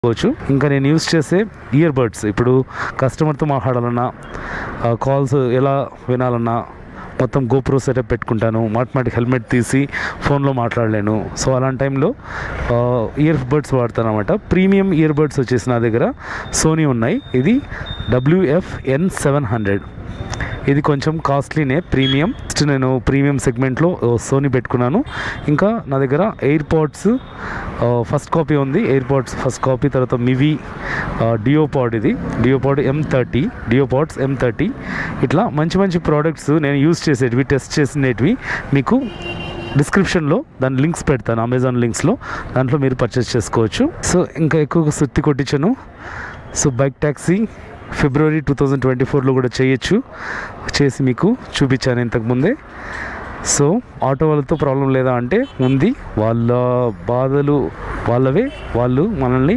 చేసుకోవచ్చు. ఇంకా నేను యూస్ చేసే ఇయర్ బడ్స్, ఇప్పుడు కస్టమర్తో మాట్లాడాలన్నా, కాల్స్ ఎలా వినాలన్నా మొత్తం గోప్రో సెటప్ పెట్టుకుంటాను. మాటిమాటికి హెల్మెట్ తీసి ఫోన్లో మాట్లాడలేను. సో అలాంటి టైంలో ఇయర్ బడ్స్ వాడతాను అనమాట. ప్రీమియం ఇయర్ బడ్స్ వచ్చేసి నా దగ్గర సోనీ ఉన్నాయి. ఇది WF-N700. ఇది కొంచెం కాస్ట్లీనే, ప్రీమియం. నేను ప్రీమియం సెగ్మెంట్లో సోనీ పెట్టుకున్నాను. ఇంకా నా దగ్గర ఎయిర్పాడ్స్ ఫస్ట్ కాపీ ఉంది. ఎయిర్పాడ్స్ ఫస్ట్ కాపీ, తర్వాత మివి డియోపాడ్, ఇది డియోపాడ్ డియోపాడ్స్ M30. ఇట్లా మంచి మంచి ప్రోడక్ట్స్ నేను యూజ్ చేసేటివి, టెస్ట్ చేసినవి మీకు డిస్క్రిప్షన్లో దాని లింక్స్ పెడతాను, అమెజాన్ లింక్స్లో. దాంట్లో మీరు పర్చేస్ చేసుకోవచ్చు. సో ఇంకా ఎక్కువగా సుత్తి కొట్టించాను. సో బైక్ ట్యాక్సీ ఫిబ్రవరి 2024లో కూడా చేసి మీకు చూపించాను ఇంతకుముందే. సో ఆటో వాళ్ళతో ప్రాబ్లం లేదా అంటే ఉంది. వాళ్ళ బాధలు వాళ్ళవే, వాళ్ళు మనల్ని